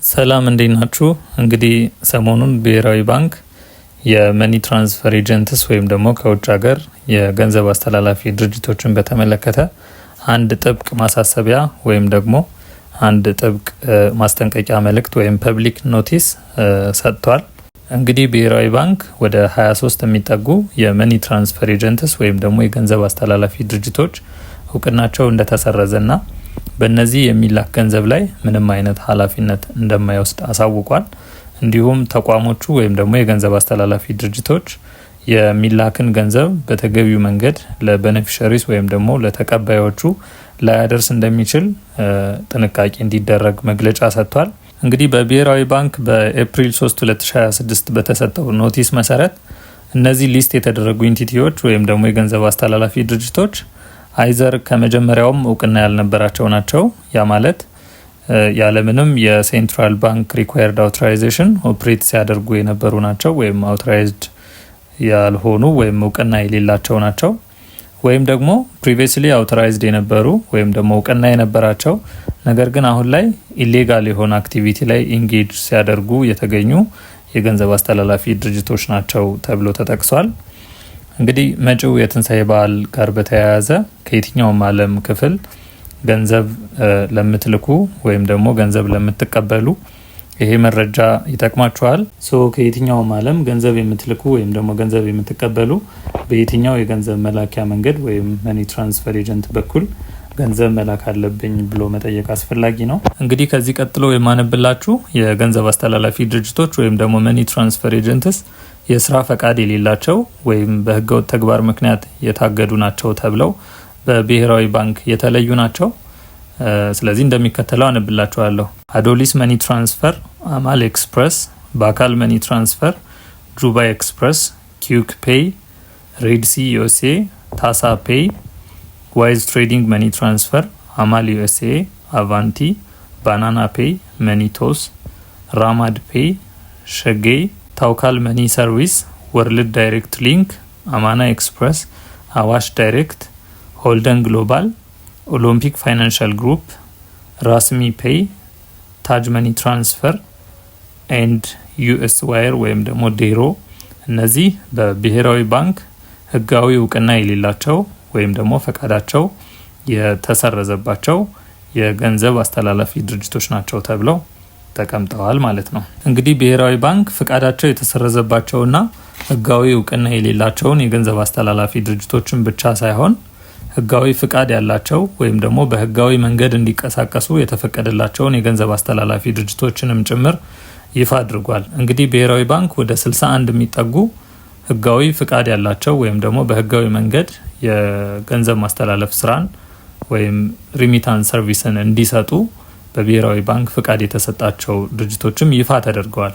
ሰላም እንዴት ናችሁ? እንግዲህ ሰሞኑን ብሔራዊ ባንክ የመኒ ትራንስፈር ኤጀንትስ ወይም ደግሞ ከውጭ ሀገር የገንዘብ አስተላላፊ ድርጅቶችን በተመለከተ አንድ ጥብቅ ማሳሰቢያ ወይም ደግሞ አንድ ጥብቅ ማስጠንቀቂያ መልእክት ወይም ፐብሊክ ኖቲስ ሰጥቷል። እንግዲህ ብሔራዊ ባንክ ወደ 23 የሚጠጉ የመኒ ትራንስፈር ኤጀንትስ ወይም ደግሞ የገንዘብ አስተላላፊ ድርጅቶች እውቅናቸው እንደተሰረዘና በእነዚህ የሚላክ ገንዘብ ላይ ምንም አይነት ኃላፊነት እንደማይወስድ አሳውቋል። እንዲሁም ተቋሞቹ ወይም ደግሞ የገንዘብ አስተላላፊ ድርጅቶች የሚላክን ገንዘብ በተገቢው መንገድ ለቤኔፊሻሪስ ወይም ደግሞ ለተቀባዮቹ ላያደርስ እንደሚችል ጥንቃቄ እንዲደረግ መግለጫ ሰጥቷል። እንግዲህ በብሔራዊ ባንክ በኤፕሪል 3 2026 በተሰጠው ኖቲስ መሰረት እነዚህ ሊስት የተደረጉ ኢንቲቲዎች ወይም ደግሞ የገንዘብ አስተላላፊ ድርጅቶች አይዘር ከመጀመሪያውም እውቅና ያልነበራቸው ናቸው። ያ ማለት ያለምንም የሴንትራል ባንክ ሪኳየርድ አውቶራይዜሽን ኦፕሬት ሲያደርጉ የነበሩ ናቸው፣ ወይም አውቶራይዝድ ያልሆኑ ወይም እውቅና የሌላቸው ናቸው። ወይም ደግሞ ፕሪቪየስሊ አውቶራይዝድ የነበሩ ወይም ደግሞ እውቅና የነበራቸው ነገር ግን አሁን ላይ ኢሌጋል የሆነ አክቲቪቲ ላይ ኢንጌጅ ሲያደርጉ የተገኙ የገንዘብ አስተላላፊ ድርጅቶች ናቸው ተብሎ ተጠቅሷል። እንግዲህ መጪው የትንሳኤ በዓል ጋር በተያያዘ ከየትኛውም ዓለም ክፍል ገንዘብ ለምትልኩ ወይም ደግሞ ገንዘብ ለምትቀበሉ ይሄ መረጃ ይጠቅማችኋል። ከየትኛውም ዓለም ገንዘብ የምትልኩ ወይም ደግሞ ገንዘብ የምትቀበሉ በየትኛው የገንዘብ መላኪያ መንገድ ወይም መኒ ትራንስፈር ኤጀንት በኩል ገንዘብ መላክ አለብኝ ብሎ መጠየቅ አስፈላጊ ነው። እንግዲህ ከዚህ ቀጥሎ የማነብላችሁ የገንዘብ አስተላላፊ ድርጅቶች ወይም ደግሞ መኒ ትራንስፈር ኤጀንትስ የስራ ፈቃድ የሌላቸው ወይም በህገወጥ ተግባር ምክንያት የታገዱ ናቸው ተብለው በብሔራዊ ባንክ የተለዩ ናቸው። ስለዚህ እንደሚከተለው አነብላችኋለሁ። አዶሊስ መኒ ትራንስፈር፣ አማል ኤክስፕረስ፣ ባካል መኒ ትራንስፈር፣ ጁባይ ኤክስፕረስ፣ ኪዩክ ፔይ፣ ሬድሲ ዩኤስኤ፣ ታሳ ፔይ፣ ዋይዝ ትሬዲንግ መኒ ትራንስፈር፣ አማል ዩኤስኤ፣ አቫንቲ፣ ባናና ፔይ፣ መኒቶስ፣ ራማድ ፔይ፣ ሸጌይ፣ ታውካል መኒ ሰርቪስ፣ ወርልድ ዳይሬክት ሊንክ፣ አማና ኤክስፕረስ፣ አዋሽ ዳይሬክት፣ ሆልደን ግሎባል፣ ኦሎምፒክ ፋይናንሻል ግሩፕ፣ ራስሚ ፔይ፣ ታጅ መኒ ትራንስፈር ኤንድ ዩኤስ ዋየር ወይም ደግሞ ዴሮ። እነዚህ በብሔራዊ ባንክ ህጋዊ እውቅና የሌላቸው ወይም ደግሞ ፈቃዳቸው የተሰረዘባቸው የገንዘብ አስተላላፊ ድርጅቶች ናቸው ተብለው ተቀምጠዋል ማለት ነው። እንግዲህ ብሔራዊ ባንክ ፍቃዳቸው የተሰረዘባቸውና ህጋዊ እውቅና የሌላቸውን የገንዘብ አስተላላፊ ድርጅቶችን ብቻ ሳይሆን ህጋዊ ፍቃድ ያላቸው ወይም ደግሞ በህጋዊ መንገድ እንዲቀሳቀሱ የተፈቀደላቸውን የገንዘብ አስተላላፊ ድርጅቶችንም ጭምር ይፋ አድርጓል። እንግዲህ ብሔራዊ ባንክ ወደ 61 የሚጠጉ ህጋዊ ፍቃድ ያላቸው ወይም ደግሞ በህጋዊ መንገድ የገንዘብ ማስተላለፍ ስራን ወይም ሪሚታንስ ሰርቪስን እንዲሰጡ በብሔራዊ ባንክ ፍቃድ የተሰጣቸው ድርጅቶችም ይፋ ተደርገዋል።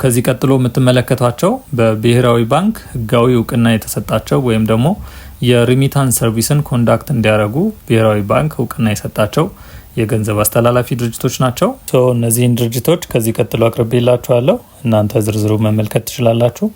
ከዚህ ቀጥሎ የምትመለከቷቸው በብሔራዊ ባንክ ህጋዊ እውቅና የተሰጣቸው ወይም ደግሞ የሪሚታንስ ሰርቪስን ኮንዳክት እንዲያደርጉ ብሔራዊ ባንክ እውቅና የሰጣቸው የገንዘብ አስተላላፊ ድርጅቶች ናቸው። እነዚህን ድርጅቶች ከዚህ ቀጥሎ አቅርቤላችኋለሁ። እናንተ ዝርዝሩ መመልከት ትችላላችሁ።